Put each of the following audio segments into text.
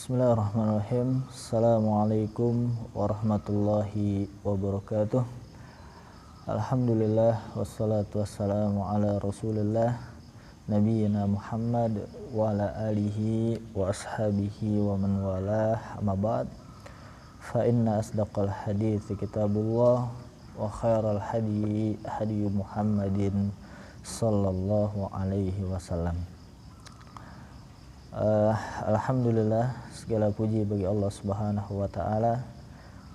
Bismillahirrahmanirrahim. Assalamualaikum warahmatullahi wabarakatuh. Alhamdulillah wassalatu wassalamu ala Rasulillah nabiyina Muhammad wa ala alihi wa ashabihi wa man walah, amma ba'd. Fa inna asdaqal hadithi kitabullah wa khairal hadi Muhammadin sallallahu alaihi wasallam. Alhamdulillah, segala puji bagi Allah Subhanahu wa taala.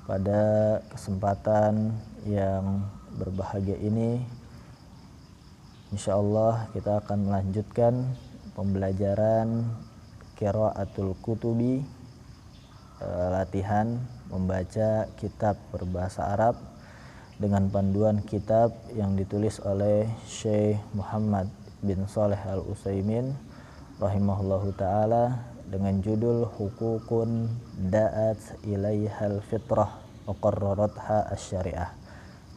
Pada kesempatan yang berbahagia ini, insyaallah kita akan melanjutkan pembelajaran qiraatul kutubi, latihan membaca kitab berbahasa Arab dengan panduan kitab yang ditulis oleh Syekh Muhammad bin Shalih Al-Utsaimin rahimahullahu ta'ala dengan judul Hukukun Da'at Ilaihal Fitrah wa Qarraratha Asy-Syariah,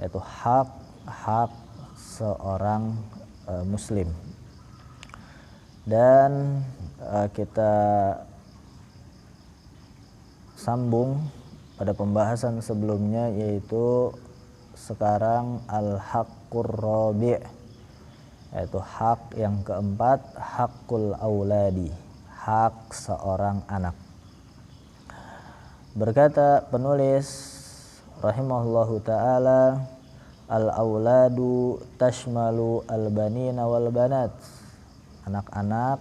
yaitu hak seorang muslim. Dan kita sambung pada pembahasan sebelumnya, yaitu sekarang al-haqqur rabi', yaitu hak yang keempat, hakul auladi, hak seorang anak. Berkata penulis rahimahullahu ta'ala, al-auladu tashmalu al-banina wal banat. Anak-anak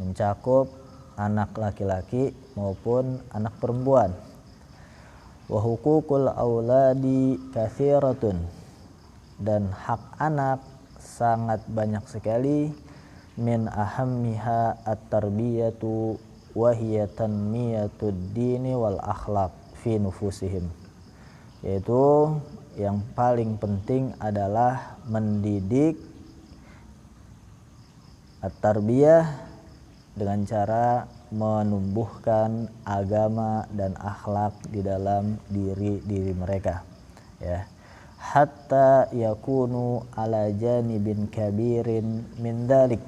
mencakup anak laki-laki maupun anak perempuan. Wa hukukul auladi katsiratun, dan hak anak sangat banyak sekali. Min ahammiha at-tarbiyatu wa hiya tanmiyatud dini wal akhlaq fi nufusihim, yaitu yang paling penting adalah mendidik at-tarbiyah dengan cara menumbuhkan agama dan akhlak di dalam diri mereka, ya, hatta yakunu ala janibin kabirin min dalik,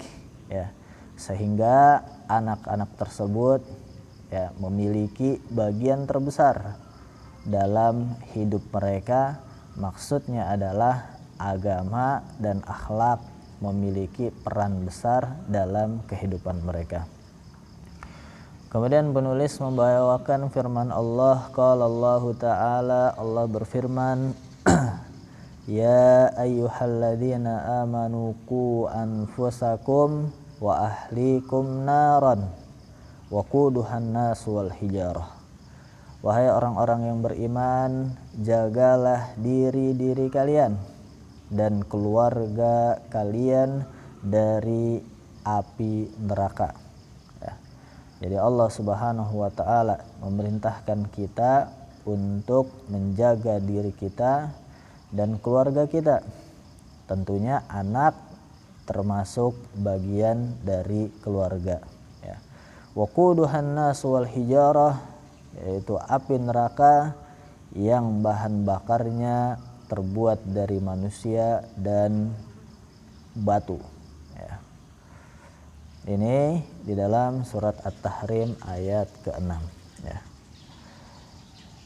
ya, sehingga anak-anak tersebut, ya, memiliki bagian terbesar dalam hidup mereka. Maksudnya adalah agama dan akhlak memiliki peran besar dalam kehidupan mereka. Kemudian penulis membawakan firman Allah. Qala Allah Ta'ala, Allah berfirman, ya ayyuhalladzina amanu qu anfusakum wa ahlikum naran wa quduhan nas wal hijarah. Wahai orang-orang yang beriman, jagalah diri kalian dan keluarga kalian dari api neraka. Ya. Jadi Allah Subhanahu wa taala memerintahkan kita untuk menjaga diri kita dan keluarga kita. Tentunya anak termasuk bagian dari keluarga, ya. Waquduhan nas wal hijarah, yaitu api neraka yang bahan bakarnya terbuat dari manusia dan batu, ya. Ini di dalam surat At-Tahrim ayat ke-6, ya.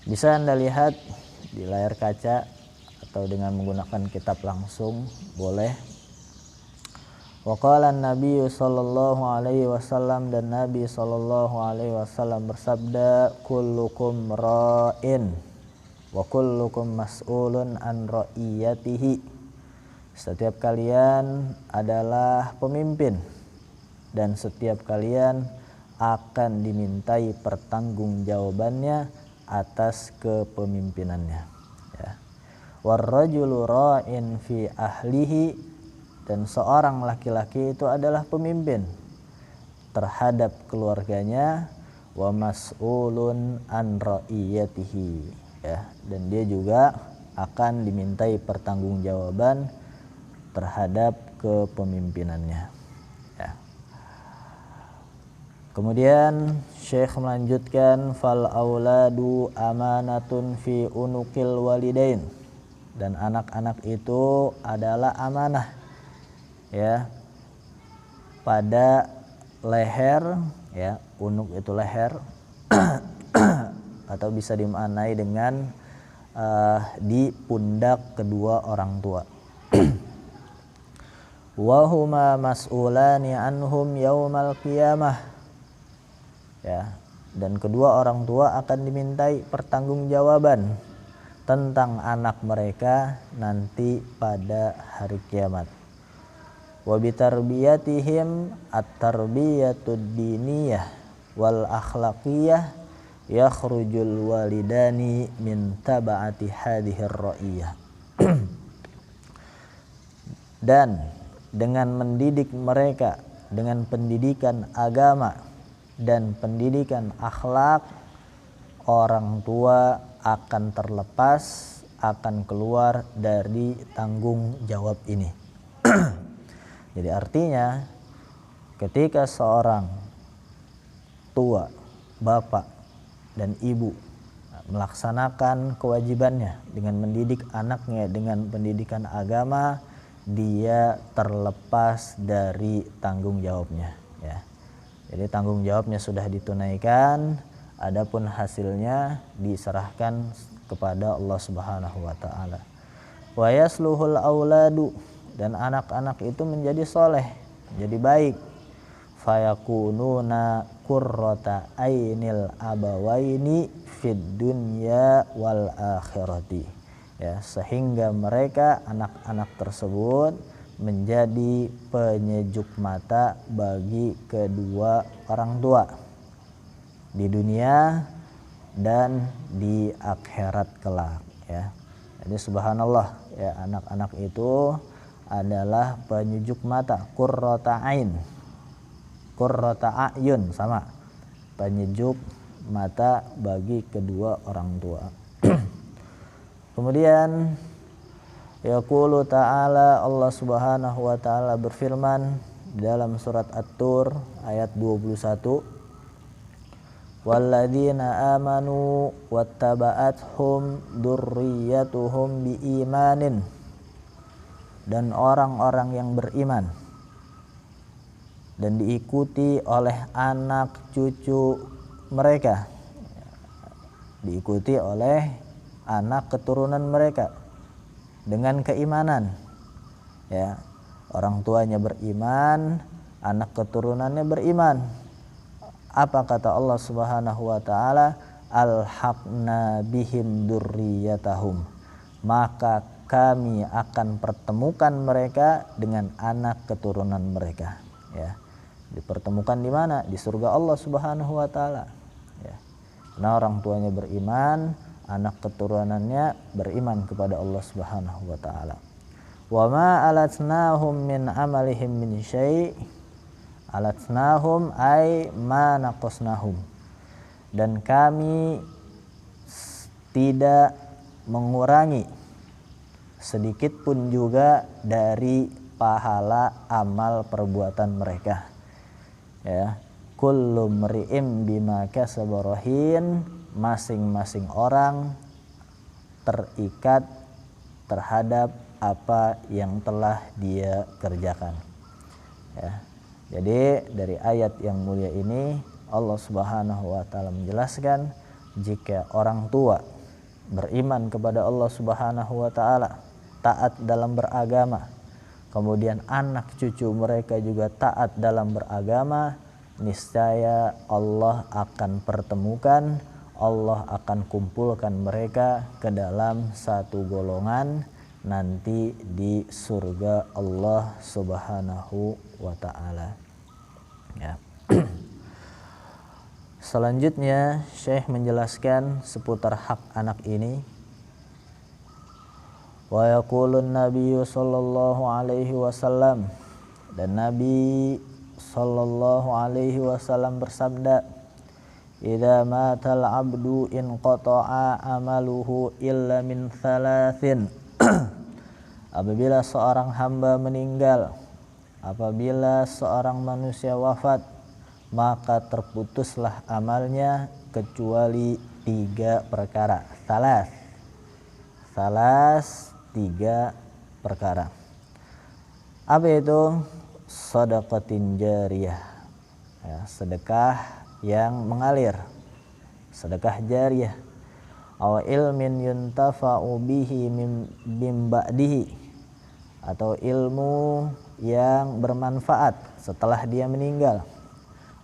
Bisa Anda lihat di layar kaca atau dengan menggunakan kitab langsung boleh. Wa qala an-nabiy sallallahu alaihi wasallam, dan Nabi sallallahu alaihi wasallam bersabda, kullukum ra'in wa kullukum mas'ulun an ra'iyatihi. Setiap kalian adalah pemimpin dan setiap kalian akan dimintai pertanggungjawabannya atas kepemimpinannya, ya. Warrajulu ra'in fi ahlihi, dan seorang laki-laki itu adalah pemimpin terhadap keluarganya. Wa mas'ulun an ra'iyatihi, ya, dan dia juga akan dimintai pertanggungjawaban terhadap kepemimpinannya, ya. Kemudian Syekh melanjutkan, fal auladu amanatun fi unuqil walidain, dan anak-anak itu adalah amanah, ya, pada leher, ya, unuk itu leher, atau bisa dimaknai dengan di pundak kedua orang tua. Wa huma mas'ulani anhum yaumal qiyamah. Ya, dan kedua orang tua akan dimintai pertanggungjawaban tentang anak mereka nanti pada hari kiamat. Wa bitarbiyatihim at-tarbiyatud diniyah wal akhlaqiyah yakhrujul walidani min taba'ati hadhir ra'iyah. Dan dengan mendidik mereka dengan pendidikan agama dan pendidikan akhlak, orang tua akan terlepas, akan keluar dari tanggung jawab ini. Jadi artinya ketika seorang tua, bapak dan ibu melaksanakan kewajibannya dengan mendidik anaknya dengan pendidikan agama, dia terlepas dari tanggung jawabnya, ya. Jadi tanggung jawabnya sudah ditunaikan, adapun hasilnya diserahkan kepada Allah Subhanahu wa taala. Wa yasluhul auladu, dan anak-anak itu menjadi soleh, menjadi baik. Fayakununa qurrata ainil abawaini fid dunya wal akhirati. Ya, sehingga mereka anak-anak tersebut menjadi penyejuk mata bagi kedua orang tua di dunia dan di akhirat kelak, ya. Jadi subhanallah, ya, anak-anak itu adalah penyejuk mata, qurrata ain, qurrata ayun, sama, penyejuk mata bagi kedua orang tua. Kemudian yaqulu ta'ala, Allah Subhanahu wa taala berfirman dalam surat At-Tur ayat 21, walladzina amanu wattaba'athum dzurriyyatuhum biimanin, dan orang-orang yang beriman dan diikuti oleh anak cucu mereka, diikuti oleh anak keturunan mereka dengan keimanan, ya. Orang tuanya beriman, anak keturunannya beriman. Apa kata Allah Subhanahu wa taala? Alhaqna bihim dzurriyyatahum, maka kami akan pertemukan mereka dengan anak keturunan mereka, ya. Dipertemukan di mana? Di surga Allah Subhanahu wa taala, ya. Karena orang tuanya beriman, anak keturunannya beriman kepada Allah Subhanahu wa taala. Wa ma alatnahum min amalihim min syai', alatnahum ay ma naqasnahum, dan kami tidak mengurangi sedikit pun juga dari pahala amal perbuatan mereka, ya. Kullu mri'im bima kasaba rahin, masing-masing orang terikat terhadap apa yang telah dia kerjakan, ya. Jadi dari ayat yang mulia ini Allah Subhanahu wa taala menjelaskan jika orang tua beriman kepada Allah Subhanahu wa taala, taat dalam beragama, kemudian anak cucu mereka juga taat dalam beragama, niscaya Allah akan pertemukan, Allah akan kumpulkan mereka ke dalam satu golongan nanti di surga Allah Subhanahu wa taala, ya. Selanjutnya Syekh menjelaskan seputar hak anak ini. Wa yaqulun nabiyyu sallallahu alaihi wasallam, dan Nabi sallallahu alaihi wasallam bersabda, idza matal abdu in qata'a amaluhu illa min thalathin. Apabila seorang hamba meninggal, apabila seorang manusia wafat, maka terputuslah amalnya kecuali 3 perkara. Salas 3 perkara. Apa itu? Shadaqatin jariyah, ya, sedekah yang mengalir, sedekah jariyah, aw ilmin yuntafa'u bihi min ba'dihi, atau ilmu yang bermanfaat setelah dia meninggal,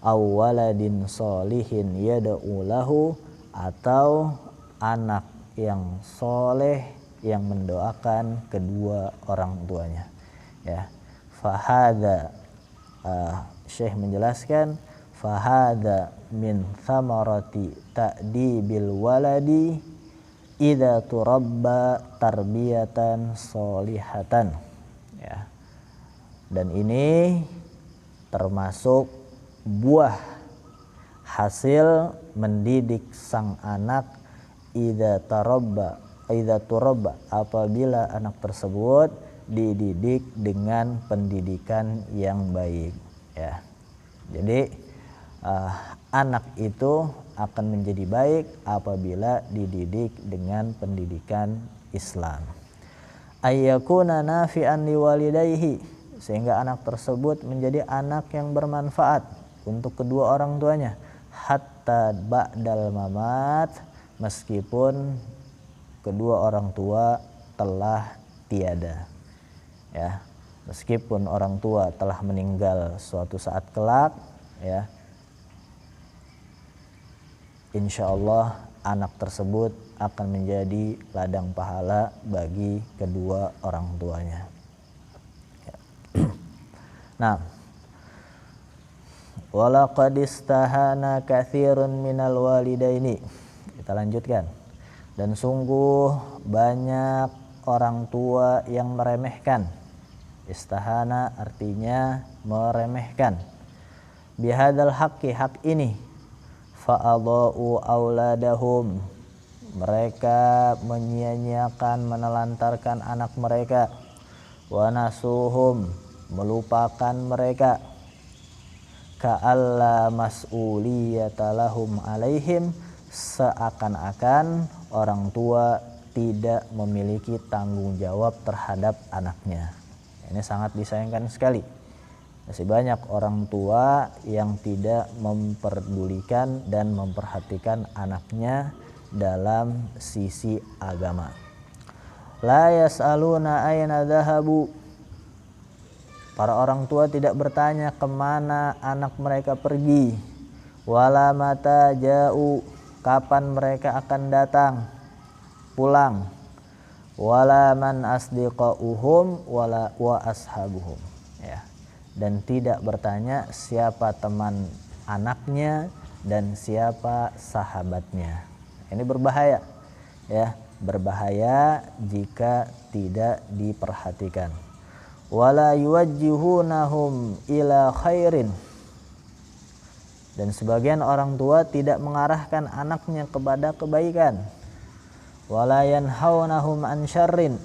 aw waladin solihin yad'u lahu, atau anak yang soleh yang mendoakan kedua orang tuanya. Ya, fahada, Syekh menjelaskan, fahada min thamarati ta'dibil waladi idza turabba tarbiyatan solihatan. Ya, dan ini termasuk buah hasil mendidik sang anak, idza turabba, apabila anak tersebut dididik dengan pendidikan yang baik. Ya, jadi anak itu akan menjadi baik apabila dididik dengan pendidikan Islam. Ayyakuna nafi'an liwalidayhi, sehingga anak tersebut menjadi anak yang bermanfaat untuk kedua orang tuanya, hatta ba'dal mamat, meskipun kedua orang tua telah tiada. Ya, meskipun orang tua telah meninggal suatu saat kelak, ya, insyaallah anak tersebut akan menjadi ladang pahala bagi kedua orang tuanya. Ya. Nah, walaqad istahana katsirun minal walidaini. Kita lanjutkan. Dan sungguh banyak orang tua yang meremehkan. Istahana artinya meremehkan. Bihadzal haqqi, hak ini. Fa'adha'u auladahum, mereka menyia-nyiakan, menelantarkan anak mereka. Wa nasuhum, melupakan mereka. Ka'alla mas'uliyata lahum alaihim, seakan-akan orang tua tidak memiliki tanggung jawab terhadap anaknya. Ini sangat disayangkan sekali. Masih banyak orang tua yang tidak memperdulikan dan memperhatikan anaknya dalam sisi agama. La yas'aluna aina dhahabu, para orang tua tidak bertanya kemana anak mereka pergi. Wala mata ja'u, kapan mereka akan datang pulang. Wala man asdiqauhum wala wa ashabuhum, ya, dan tidak bertanya siapa teman anaknya dan siapa sahabatnya. Ini berbahaya, ya, berbahaya jika tidak diperhatikan. Wala yuwajjihunahum ila khairin, dan sebagian orang tua tidak mengarahkan anaknya kepada kebaikan. Wala yanhaunahum an syarrin,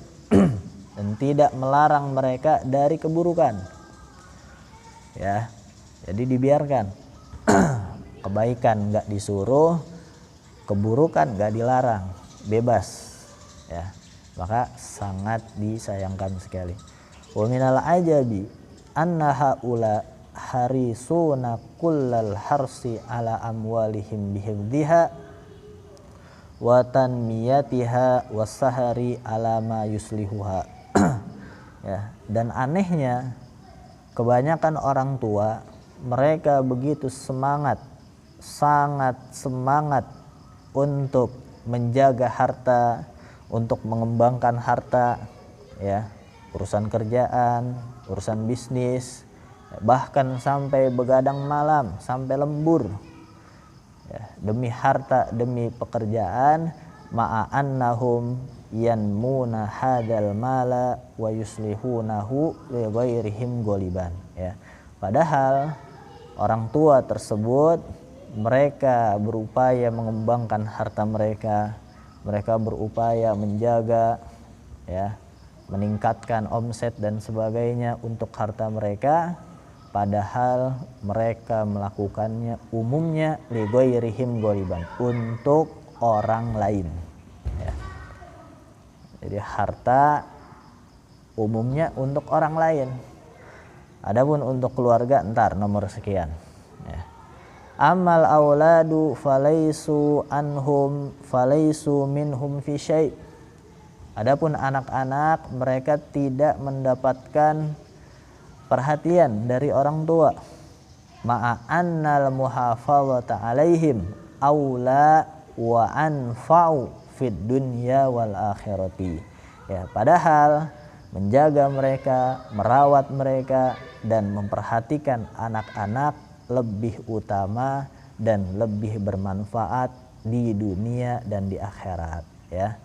dan tidak melarang mereka dari keburukan. Ya, jadi dibiarkan. Kebaikan enggak disuruh, keburukan enggak dilarang, bebas. Ya, maka sangat disayangkan sekali. Wa minal ajabi anna haula harisuna kullal harsi ala amwalihim bihifdhiha wa tanmiyatiha wasahari ala ma yuslihuha. Ya, dan anehnya kebanyakan orang tua mereka begitu semangat, sangat semangat untuk menjaga harta, untuk mengembangkan harta, ya, urusan kerjaan, urusan bisnis, bahkan sampai begadang malam, sampai lembur, ya, demi harta, demi pekerjaan. Ma'annahum yanmuna hadal mala wa yuslihunahu li ghairihim goliban, ya, padahal orang tua tersebut mereka berupaya mengembangkan harta mereka, mereka berupaya menjaga, ya, meningkatkan omset dan sebagainya untuk harta mereka, padahal mereka melakukannya umumnya li ghairihim goliban, untuk orang lain, ya. Jadi harta umumnya untuk orang lain, adapun untuk keluarga entar nomor sekian, ya. Amal auladu falaisu minhum fi syai'. Adapun anak-anak, mereka tidak mendapatkan perhatian dari orang tua. Ma'a annal muhafazata alaihim aula wa anfa'u fid dunya wal akhirati. Ya, padahal menjaga mereka, merawat mereka dan memperhatikan anak-anak lebih utama dan lebih bermanfaat di dunia dan di akhirat, ya.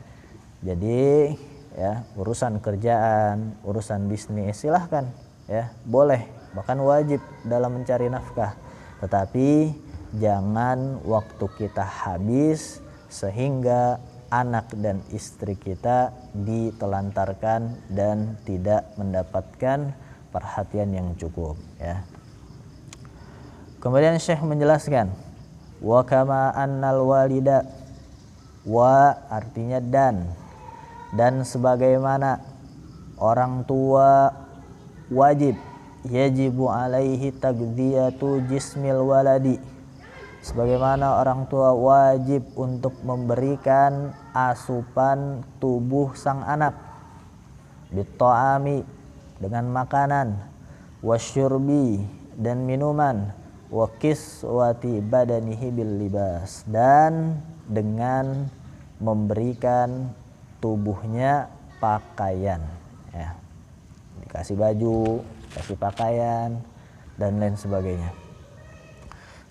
Jadi ya, urusan kerjaan, urusan bisnis silahkan, ya, boleh, bahkan wajib dalam mencari nafkah. Tetapi jangan waktu kita habis sehingga anak dan istri kita ditelantarkan dan tidak mendapatkan perhatian yang cukup, ya. Kemudian Syekh menjelaskan, wa kama annal walida, wa artinya dan sebagaimana orang tua wajib, yajibu alaihi tagdiyatu jismil waladi, sebagaimana orang tua wajib untuk memberikan asupan tubuh sang anak, bitta'ami dengan makanan, wasyurbi dan minuman, wa kiswati badanihi bil libas dan dengan memberikan tubuhnya pakaian, ya, dikasih baju, kasih pakaian dan lain sebagainya.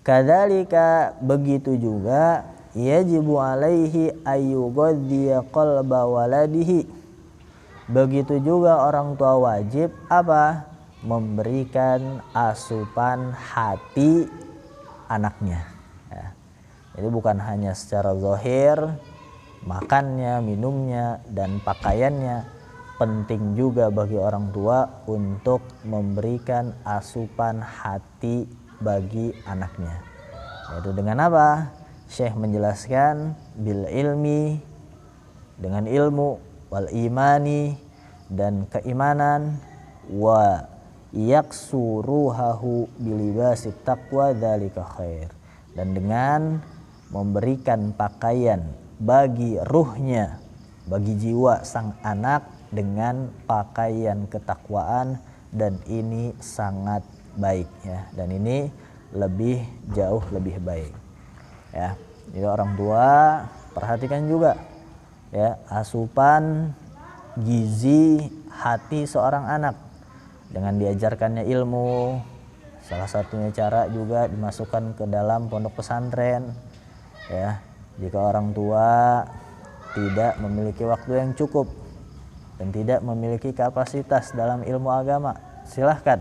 Kadzalika, begitu juga yajibu alaihi ayyughaddiya qalba waladihi, begitu juga orang tua wajib apa? Memberikan asupan hati anaknya, ya. Jadi bukan hanya secara zahir, makannya, minumnya, dan pakaiannya, penting juga bagi orang tua untuk memberikan asupan hati bagi anaknya. Yaitu dengan apa? Syekh menjelaskan bil ilmi, dengan ilmu, wal imani dan keimanan, wa yaksuruhahu bilibasit taqwa dzalika khair, dan dengan memberikan pakaian bagi ruhnya, bagi jiwa sang anak dengan pakaian ketakwaan, dan ini sangat baik, ya, dan ini jauh lebih baik, ya. Jadi orang tua perhatikan juga, ya, asupan gizi hati seorang anak dengan diajarkannya ilmu. Salah satunya cara juga dimasukkan ke dalam pondok pesantren, ya. Jika orang tua tidak memiliki waktu yang cukup dan tidak memiliki kapasitas dalam ilmu agama, silahkan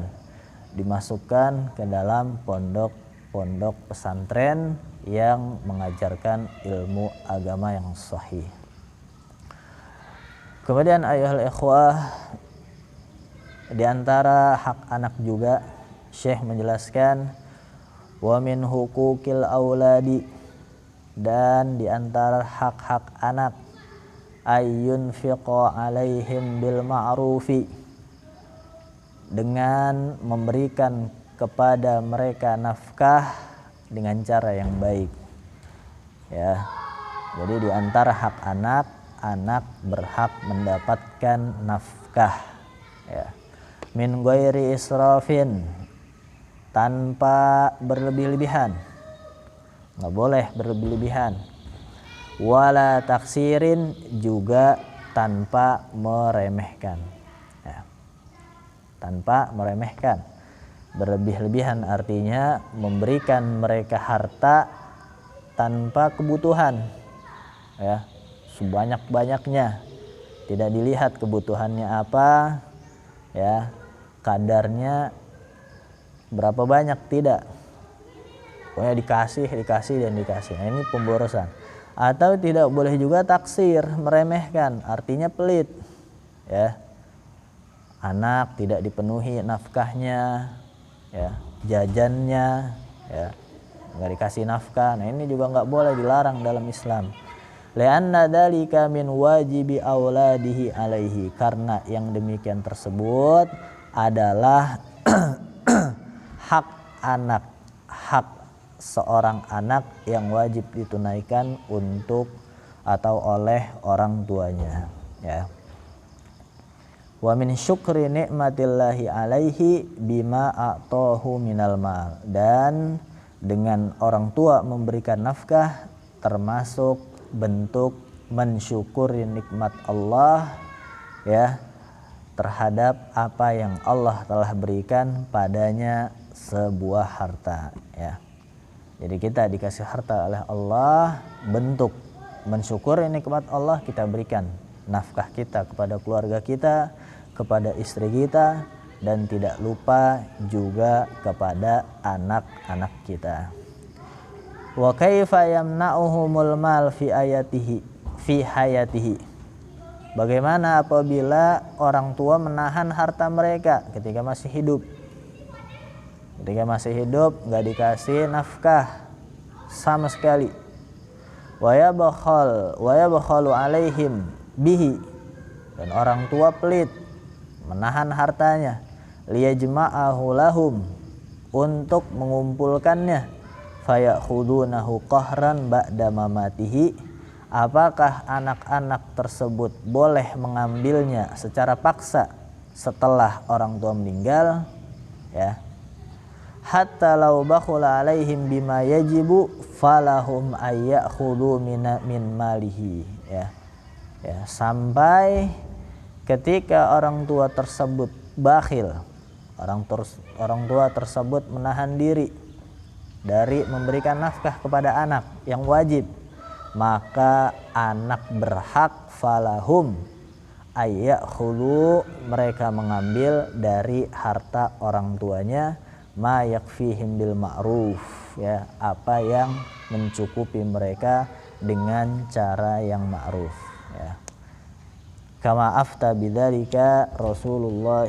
dimasukkan ke dalam pondok pesantren yang mengajarkan ilmu agama yang sahih. Kemudian ayuhal ikhwah, di antara hak anak juga Syekh menjelaskan, wa min huquqil auladi, dan di antara hak-hak anak, ayyunfiqa alaihim bil ma'rufi, dengan memberikan kepada mereka nafkah dengan cara yang baik, ya. Jadi di antara hak anak, anak berhak mendapatkan nafkah, ya, min ghairi israfin, tanpa berlebih-lebihan, nggak boleh berlebih-lebihan, wala taksirin, juga tanpa meremehkan, ya, tanpa meremehkan. Berlebih-lebihan artinya memberikan mereka harta tanpa kebutuhan, ya, sebanyak-banyaknya, tidak dilihat kebutuhannya apa, ya, kadarnya berapa banyak, tidak, pokoknya dikasih dan dikasih. Nah, ini pemborosan. Atau tidak boleh juga taksir, meremehkan, artinya pelit, ya. Anak tidak dipenuhi nafkahnya, ya, jajannya, ya, nggak dikasih nafkah. Nah, ini juga nggak boleh, dilarang dalam Islam. Li'anna dzalika min wajibi auladihi alaihi, karena yang demikian tersebut adalah hak anak, hak seorang anak yang wajib ditunaikan untuk atau oleh orang tuanya, ya. Wa min syukri nikmatillahi alaihi bima a'tahu minal mal, dan dengan orang tua memberikan nafkah termasuk bentuk mensyukuri nikmat Allah, ya, terhadap apa yang Allah telah berikan padanya sebuah harta, ya. Jadi kita dikasih harta oleh Allah, bentuk mensyukuri nikmat Allah, kita berikan nafkah kita kepada keluarga kita, kepada istri kita, dan tidak lupa juga kepada anak-anak kita. Wa kaifa yamna'uhumul mal fi hayatihi. Bagaimana apabila orang tua menahan harta mereka ketika masih hidup? Ketika masih hidup nggak dikasih nafkah sama sekali. Wa yabkhalu alaihim bihi, dan orang tua pelit menahan hartanya, liyajma'ahu lahum, untuk mengumpulkannya, fayakhudunahu qahran ba'da mamatihi. Apakah anak-anak tersebut boleh mengambilnya secara paksa setelah orang tua meninggal, ya? Hatta law bakhula alaihim bima yajibu falahum ayyakhudhu min malihi, ya. Ya, sampai ketika orang tua tersebut bakhil, orang tua tersebut menahan diri dari memberikan nafkah kepada anak yang wajib, maka anak berhak falahum ayyakhulu, mereka mengambil dari harta orang tuanya ma yakfihim bil ma'ruf, ya, apa yang mencukupi mereka dengan cara yang ma'ruf, ya. Kama afta bidzalika Rasulullah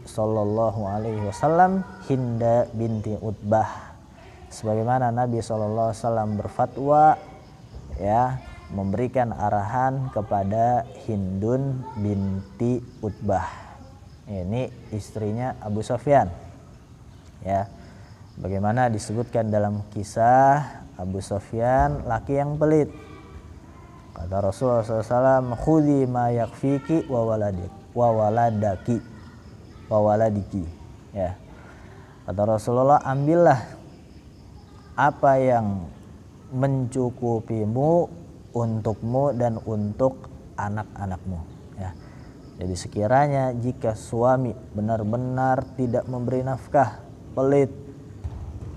sallallahu alaihi wasallam Hinda binti Utbah, sebagaimana Nabi sallallahu alaihi wasallam berfatwa, ya, memberikan arahan kepada Hindun binti Utbah. Ini istrinya Abu Sufyan, ya. Bagaimana disebutkan dalam kisah Abu Sufyan laki yang pelit. Kata Rasulullah SAW, khudhi ma yakfiki wa waladiki, ya. Kata Rasulullah, ambillah apa yang mencukupimu, untukmu dan untuk anak-anakmu, ya. Jadi sekiranya jika suami benar-benar tidak memberi nafkah, pelit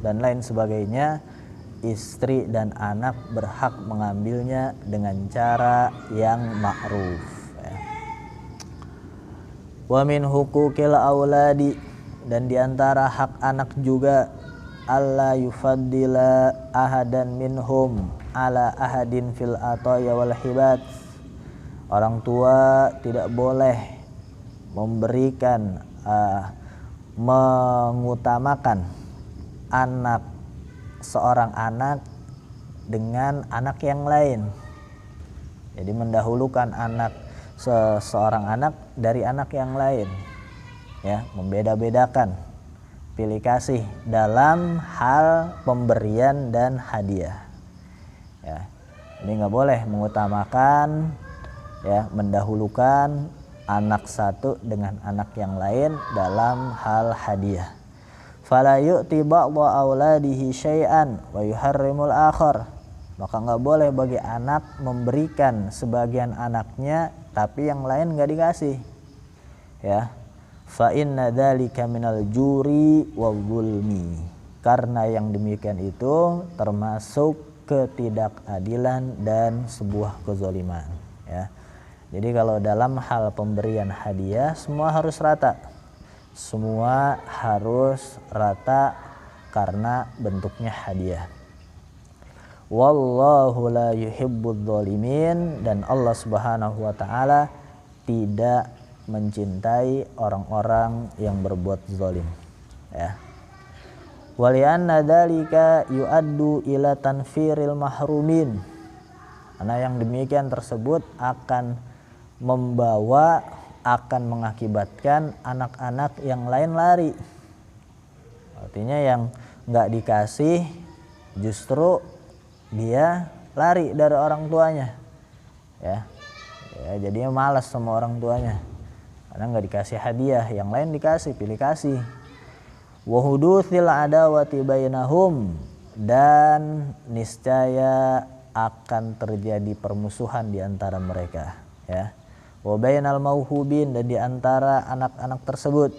dan lain sebagainya, istri dan anak berhak mengambilnya dengan cara yang ma'ruf, ya. Wa min huquqil auladi, dan diantara hak anak juga, alla yufaddila ahadan minhum ala ahadin fil ataya wal hibat. Orang tua tidak boleh memberikan mengutamakan seorang anak dengan anak yang lain. Jadi mendahulukan seorang anak dari anak yang lain, ya, membeda-bedakan, pilih kasih dalam hal pemberian dan hadiah, ya. Ini nggak boleh mengutamakan, ya, mendahulukan anak satu dengan anak yang lain dalam hal hadiah. Fala yu'ti ba'dha auladihi syai'an wa yuharrimul akhar, maka nggak boleh bagi anak memberikan sebagian anaknya tapi yang lain nggak dikasih, ya. Fa inna dzalika minal juri wal zulmi, karena yang demikian itu termasuk ketidakadilan dan sebuah kezaliman, ya. Jadi kalau dalam hal pemberian hadiah semua harus rata. Semua harus rata karena bentuknya hadiah. Wallahu la yuhibbudz zalimin, dan Allah Subhanahu wa taala tidak mencintai orang-orang yang berbuat zalim, ya. Walianna dzalika yuaddu ila tanfiril mahrumin, karena yang demikian tersebut akan mengakibatkan anak-anak yang lain lari. Artinya yang nggak dikasih justru dia lari dari orang tuanya, ya jadinya malas sama orang tuanya karena nggak dikasih hadiah, yang lain dikasih, pilih kasih. Wa hudutsil adawati bainahum, dan niscaya akan terjadi permusuhan di antara mereka, ya. Wa bainal mauhubin, dan di antara anak-anak tersebut.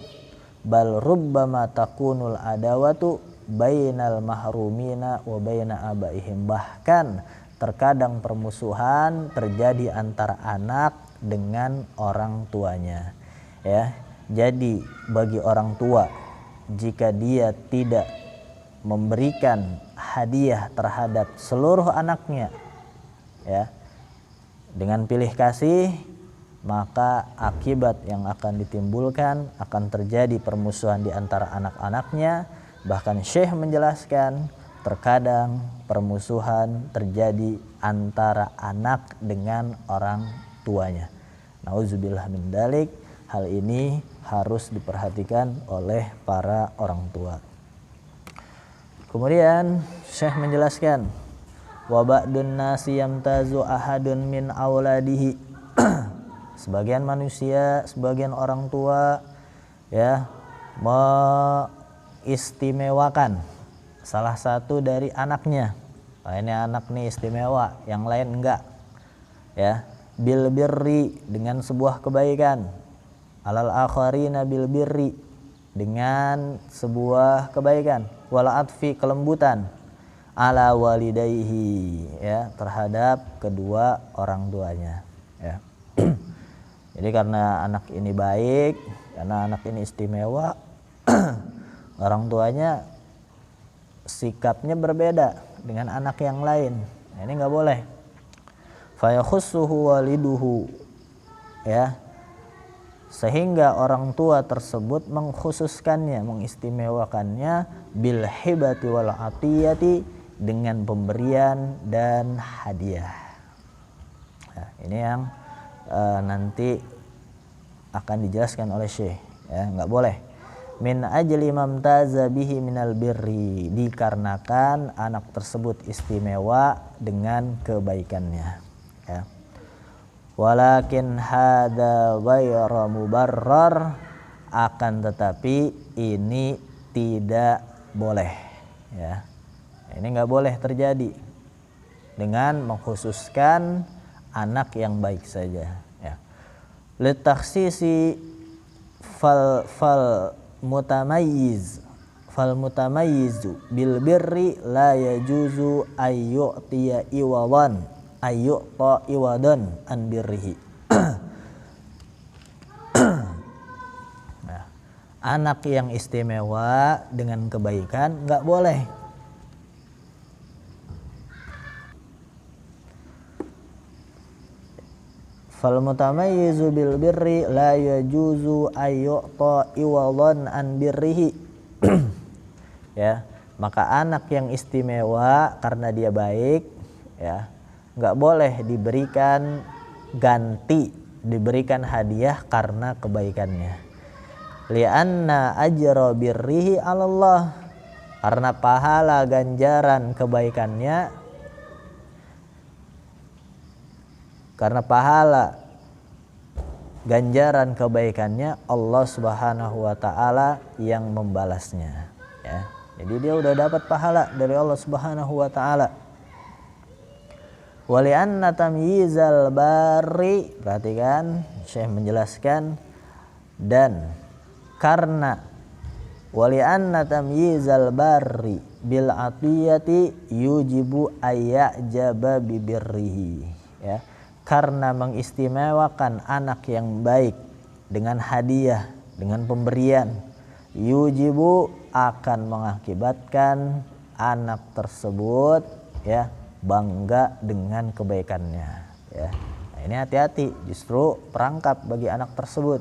Bal rubbama takunul adawatu bainal mahrumina wa baina abaihim, bahkan terkadang permusuhan terjadi antara anak dengan orang tuanya, ya. Jadi bagi orang tua, jika dia tidak memberikan hadiah terhadap seluruh anaknya, ya, dengan pilih kasih, maka akibat yang akan ditimbulkan akan terjadi permusuhan di antara anak-anaknya. Bahkan Syekh menjelaskan terkadang permusuhan terjadi antara anak dengan orang tuanya. Nauzubillah min dzalik. Hal ini harus diperhatikan oleh para orang tua. Kemudian Syekh menjelaskan, wa ba'dun nasi yamtazu ahadun min auladihi. Sebagian manusia, sebagian orang tua, ya, mengistimewakan salah satu dari anaknya. Nah, ini anak nih istimewa, yang lain enggak, ya. Bil birri, dengan sebuah kebaikan. Alal akharina bil birri, dengan sebuah kebaikan. Wala atfi, kelembutan. Ala walidayhi, ya, terhadap kedua orang tuanya, ya. Jadi karena anak ini baik, karena anak ini istimewa, orang tuanya sikapnya berbeda dengan anak yang lain. Nah, ini nggak boleh. Fayakhussuhu waliduhu, ya, sehingga orang tua tersebut mengkhususkannya, mengistimewakannya bil hibati wal atiyati, dengan pemberian dan hadiah. Nah, ini yang nanti akan dijelaskan oleh Syekh, ya, nggak boleh. Min ajli mamtaza bihi minal birri, dikarenakan anak tersebut istimewa dengan kebaikannya, ya. Walakin hada ghairu mubarrar, akan tetapi ini tidak boleh, ya. Ini nggak boleh terjadi dengan mengkhususkan anak yang baik saja, ya. Litakhsisi fal mutamayyiz bil birri la yajuzu ayyu'tiya iwadan an birrihi. Nah, anak yang istimewa dengan kebaikan nggak boleh. Fal mutamayyizu bil birri la yajuzu ayyu'ta iwadan an birrihi. Ya, maka anak yang istimewa karena dia baik, ya, nggak boleh diberikan ganti, diberikan hadiah karena kebaikannya. Li'anna ajra birrihi 'ala Allah, karena pahala ganjaran kebaikannya, karena pahala ganjaran kebaikannya Allah Subhanahu wa taala yang membalasnya, ya. Jadi dia udah dapat pahala dari Allah Subhanahu wa taala. Wa li anna tamyizal barri, perhatikan Syekh menjelaskan, dan karena wa li anna tamyizal barri bil atiyati yujibu ayyajaba bi birrihi, ya. Karena mengistimewakan anak yang baik dengan hadiah, dengan pemberian, yujibu, akan mengakibatkan anak tersebut, ya, bangga dengan kebaikannya, ya. Nah, ini hati-hati, justru perangkap bagi anak tersebut,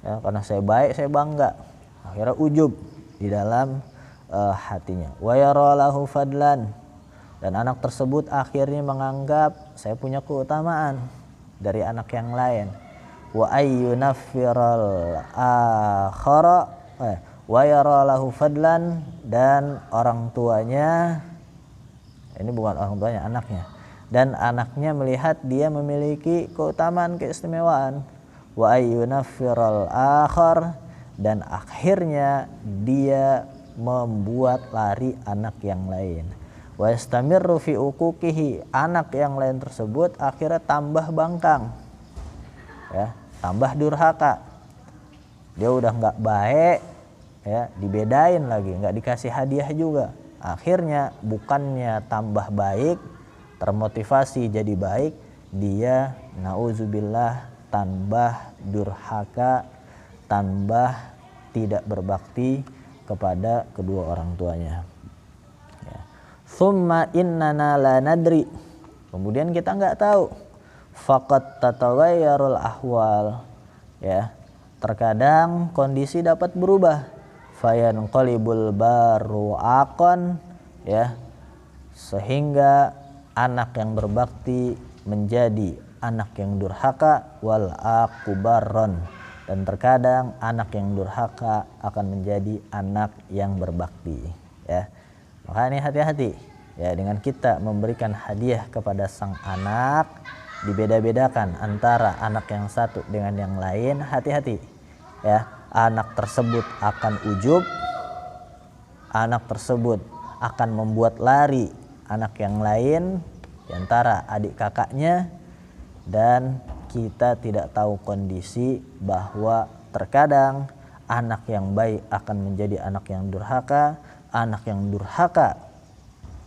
ya, karena saya baik saya bangga, akhirnya ujub di dalam hatinya. Wa yara lahu fadlan, dan anak tersebut akhirnya menganggap saya punya keutamaan dari anak yang lain. Wa ayyunaffiral akhara wa yara lahu fadlan, dan orang tuanya Ini bukan orang tuanya, anaknya. Dan anaknya melihat dia memiliki keutamaan, keistimewaan. Wa ayyunaffiral akhar, dan akhirnya dia membuat lari anak yang lain. Wa yastamirru fi uquqihi, anak yang lain tersebut akhirnya tambah bangkang. Ya, tambah durhaka. Dia udah enggak baik, ya, dibedain lagi, enggak dikasih hadiah juga. Akhirnya bukannya tambah baik, termotivasi jadi baik, dia nauzubillah tambah durhaka, tambah tidak berbakti kepada kedua orang tuanya. Ya. Tsumma innana la nadri, kemudian kita nggak tahu. Faqad tataghayyarul ahwal, ya. Terkadang kondisi dapat berubah. Fayanqalibul baru aqan, ya. Sehingga anak yang berbakti menjadi anak yang durhaka, wal aqubarron, dan terkadang anak yang durhaka akan menjadi anak yang berbakti, ya. Maka ini hati-hati, ya, dengan kita memberikan hadiah kepada sang anak, dibeda-bedakan antara anak yang satu dengan yang lain. Hati-hati, ya. Anak tersebut akan ujub, anak tersebut akan membuat lari anak yang lain di antara adik kakaknya, dan kita tidak tahu kondisi bahwa terkadang anak yang baik akan menjadi anak yang durhaka. Anak yang durhaka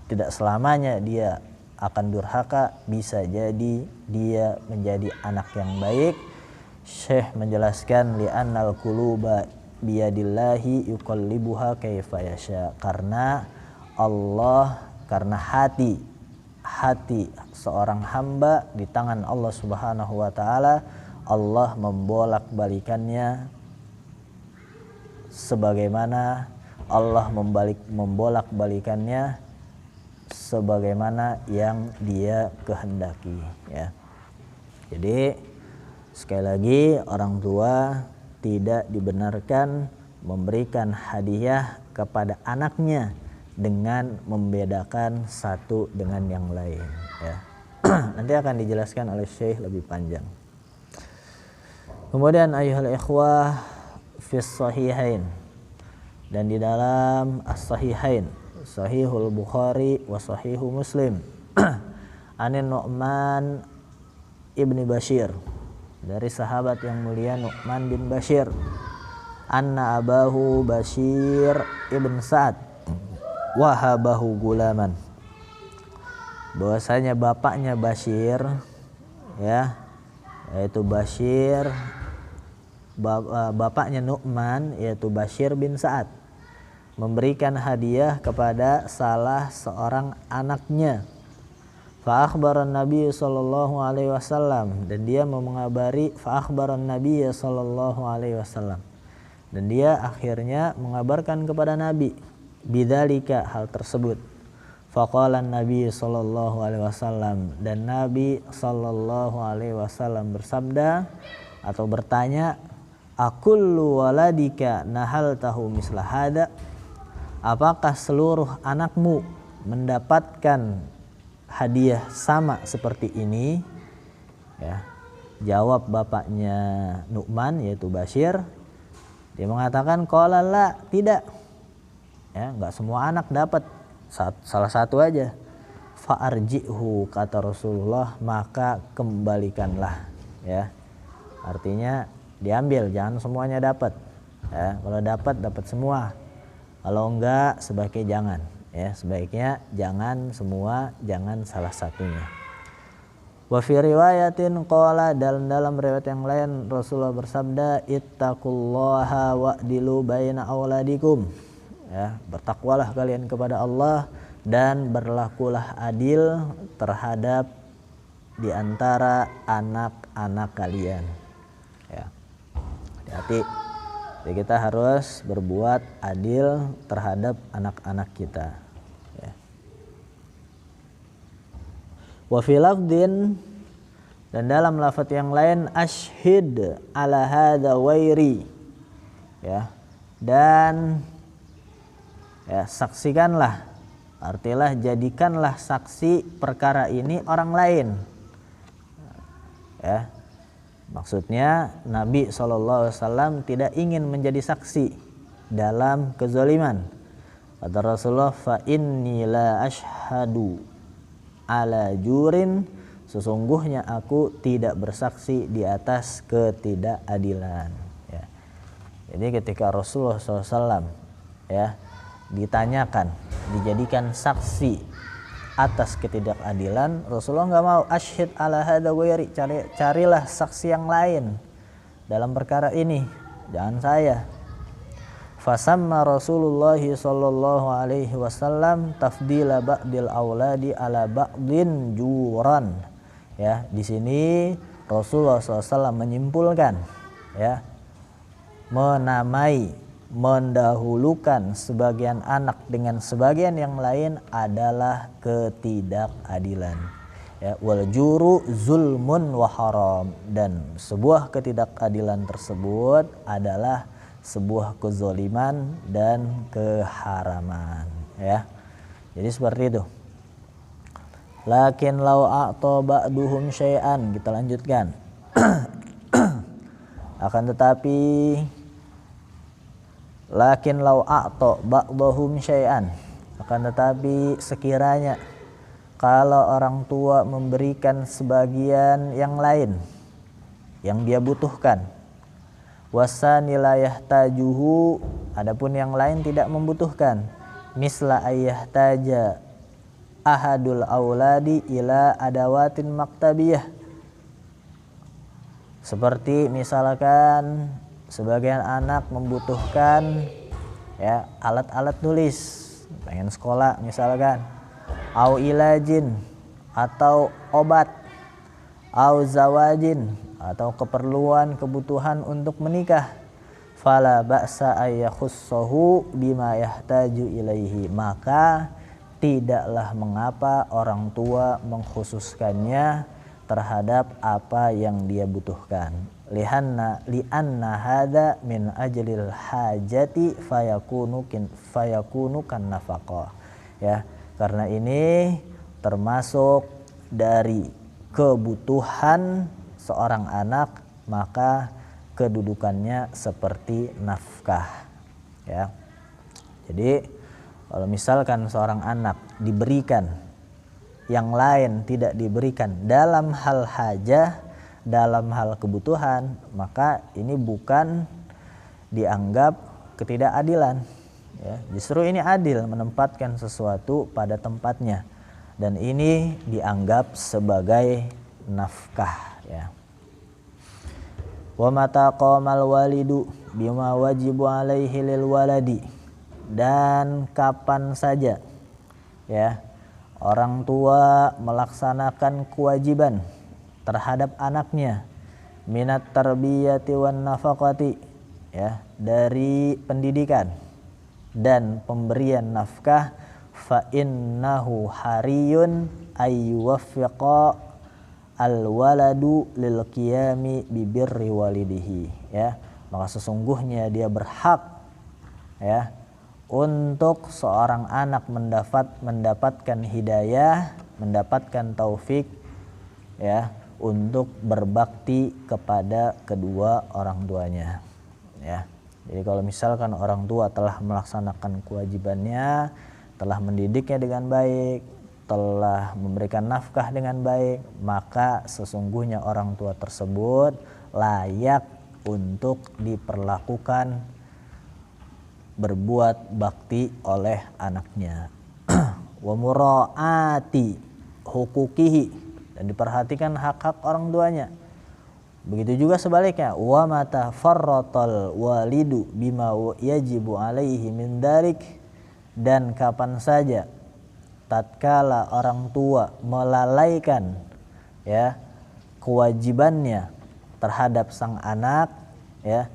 tidak selamanya dia akan durhaka, bisa jadi dia menjadi anak yang baik. Syekh menjelaskan li'annal quluba biyadillahi yuqallibuha kaifa yasha, karena hati seorang hamba di tangan Allah Subhanahu wa taala. Allah membolak-balikannya sebagaimana membolak-balikannya sebagaimana yang dia kehendaki, ya. Jadi sekali lagi, orang tua tidak dibenarkan memberikan hadiah kepada anaknya dengan membedakan satu dengan yang lain, ya. Nanti akan dijelaskan oleh Syekh lebih panjang. Kemudian ayyuhal ikhwah fis sahihain, dan di dalam as-sahihain, Sahihul Bukhari wa Sahihu Muslim, Anin Nu'man ibni Bashir, dari sahabat yang mulia Nu'man bin Bashir, anna abahu Bashir ibn Sa'ad wahabahu gulaman, bahwasanya bapaknya Bashir, ya, yaitu Bashir, bapaknya Nu'man yaitu Bashir bin Sa'ad, memberikan hadiah kepada salah seorang anaknya. Fa akhbaran Nabi sallallahu alaihi wasallam, dan dia mengabari Nabi sallallahu alaihi wasallam, dan dia akhirnya mengabarkan kepada Nabi bidzalika, hal tersebut. Faqala Nabi sallallahu alaihi wasallam, dan Nabi sallallahu alaihi wasallam bersabda atau bertanya, akullu waladika nahaltahu misla hada, apakah seluruh anakmu mendapatkan hadiah sama seperti ini, ya. Jawab bapaknya Nu'man yaitu Bashir, dia mengatakan qala la, tidak, ya, enggak semua anak dapat, salah satu aja. Fa'arji'hu, kata Rasulullah, maka kembalikanlah, ya. Artinya diambil, jangan semuanya dapat, ya. Kalau dapat semua, kalau enggak sebaiknya jangan, ya. Sebaiknya jangan semua, jangan salah satunya. Wa fi riwayatin qala, dalam riwayat yang lain Rasulullah bersabda, ittaqullaha wa'dilu baina auladikum, ya, bertakwalah kalian kepada Allah dan berlakulah adil terhadap di antara anak-anak kalian, ya. Hati-hati, jadi kita harus berbuat adil terhadap anak-anak kita, ya. Wa fi lafdin, dan dalam lafaz yang lain, ashhid ala hadza wairi, ya, dan, ya, saksikanlah Artilah jadikanlah saksi perkara ini orang lain. Ya. Maksudnya Nabi SAW tidak ingin menjadi saksi dalam kezaliman. Kata Rasulullah, fa inni la ashhadu ala jurin, sesungguhnya aku tidak bersaksi di atas ketidakadilan. Ya. Jadi ketika Rasulullah SAW ya ditanyakan, dijadikan saksi atas ketidakadilan, Rasulullah nggak mau, asyhid ala hada ghairi, carilah saksi yang lain dalam perkara ini, jangan saya. Fasamma Rasulullah sallallahu alaihi wasallam tafdila ba'dil auladi ala ba'din juran. Ya, di sini Rasulullah SAW menyimpulkan, ya, menamai, mendahulukan sebagian anak dengan sebagian yang lain adalah ketidakadilan. Ya, wal juru zulmun wa haram, dan sebuah ketidakadilan tersebut adalah sebuah kezaliman dan keharaman. Ya, jadi seperti itu. Lakin lau a'ta ba'duhum syai'an, kita lanjutkan. Akan tetapi lakin lau a'ta ba'duhum syai'an, akan tetapi sekiranya kalau orang tua memberikan sebagian yang lain yang dia butuhkan, wasani la yahtajuhu, adapun yang lain tidak membutuhkan, misla ayyahtaja ahadul auladi ila adawatin maktabiyah, seperti misalkan sebagian anak membutuhkan ya alat-alat tulis, pengen sekolah misalkan, au ilajin atau obat, au zawajin atau keperluan kebutuhan untuk menikah, fala ba'sa ayyakhussahu bima yahtaju ilaihi, maka tidaklah mengapa orang tua mengkhususkannya terhadap apa yang dia butuhkan. Lianna hadza min ajlil hajati fayakunu kan nafaqah. Ya, karena ini termasuk dari kebutuhan seorang anak, maka kedudukannya seperti nafkah. Ya. Jadi kalau misalkan seorang anak diberikan, yang lain tidak diberikan dalam hal hajah, dalam hal kebutuhan, maka ini bukan dianggap ketidakadilan. Ya, justru ini adil, menempatkan sesuatu pada tempatnya, dan ini dianggap sebagai nafkah. Ya. Wa mata qamal walidu bima wajibu alaihi lil waladi, dan kapan saja ya orang tua melaksanakan kewajiban terhadap anaknya, minat tarbiyati wan nafaqati, ya, dari pendidikan dan pemberian nafkah, fa innahu hariyun ayyuwaffiqa al waladu lil qiyami bi birri walidihi, ya, maka sesungguhnya dia berhak ya untuk seorang anak mendapatkan hidayah, mendapatkan taufik ya untuk berbakti kepada kedua orang tuanya. Ya. Jadi kalau misalkan orang tua telah melaksanakan kewajibannya, telah mendidiknya dengan baik, telah memberikan nafkah dengan baik, maka sesungguhnya orang tua tersebut layak untuk diperlakukan berbuat bakti oleh anaknya. Wa muraati hukukihi, dan diperhatikan hak-hak orang tuanya. Begitu juga sebaliknya, wa mata farratal walidu bima yajibu alaihi min dalik, dan kapan saja tatkala orang tua melalaikan ya kewajibannya terhadap sang anak, ya,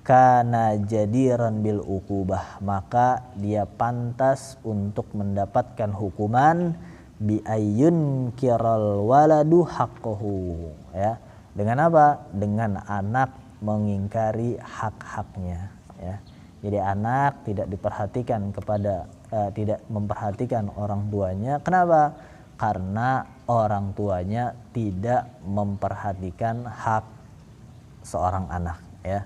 kana jadiran bil uqubah, maka dia pantas untuk mendapatkan hukuman bi ayyun kiral waladu haqqahu, ya. Dengan apa? Dengan anak mengingkari hak-haknya, ya. Jadi anak tidak diperhatikan tidak memperhatikan orang tuanya. Kenapa? Karena orang tuanya tidak memperhatikan hak seorang anak, ya.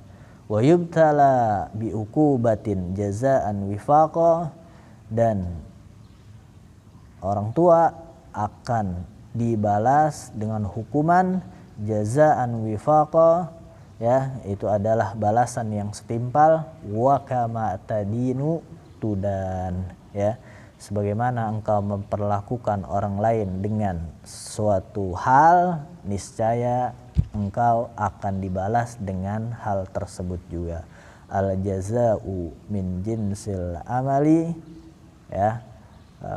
Wa yubtala bi uqubatin jazaan wifaqa, dan orang tua akan dibalas dengan hukuman jazaan wifaqa, ya, itu adalah balasan yang setimpal, wa kama tadinu tudan, ya, sebagaimana engkau memperlakukan orang lain dengan suatu hal, niscaya engkau akan dibalas dengan hal tersebut juga. Al jaza'u min jinsil amali, ya,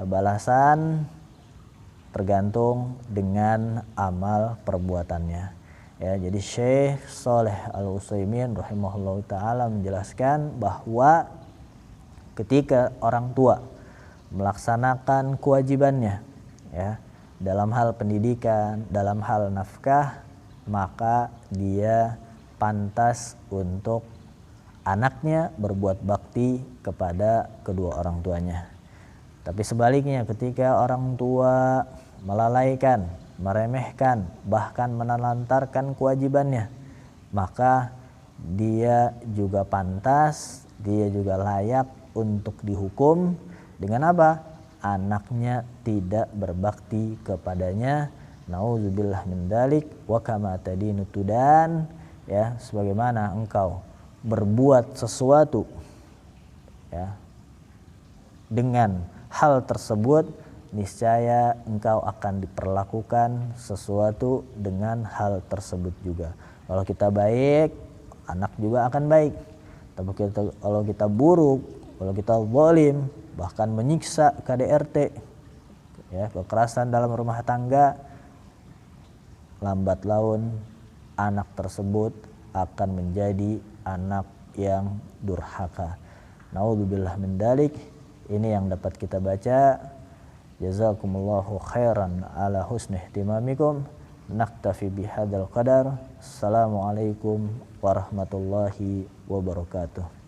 balasan tergantung dengan amal perbuatannya. Ya, jadi Syekh Shalih Al-Utsaimin rahimahullahu taala menjelaskan bahwa ketika orang tua melaksanakan kewajibannya, ya, dalam hal pendidikan, dalam hal nafkah, maka dia pantas untuk anaknya berbuat bakti kepada kedua orang tuanya. Tapi sebaliknya, ketika orang tua melalaikan, meremehkan, bahkan menelantarkan kewajibannya, maka dia juga pantas, dia juga layak untuk dihukum dengan apa? Anaknya tidak berbakti kepadanya. Nauzubillah min dzalik, wa kama tadinu tudan, ya, sebagaimana engkau berbuat sesuatu, ya, dengan hal tersebut, niscaya engkau akan diperlakukan sesuatu dengan hal tersebut juga. Kalau kita baik, anak juga akan baik. Tapi kalau kita buruk, kalau kita zalim, bahkan menyiksa KDRT, ya, kekerasan dalam rumah tangga, lambat laun anak tersebut akan menjadi anak yang durhaka. Naudzubillah min dzalik. Ini yang dapat kita baca. Jazakumullahu khairan ala husni ihtimamikum. Naktafi bihadzal qadar. Assalamualaikum warahmatullahi wabarakatuh.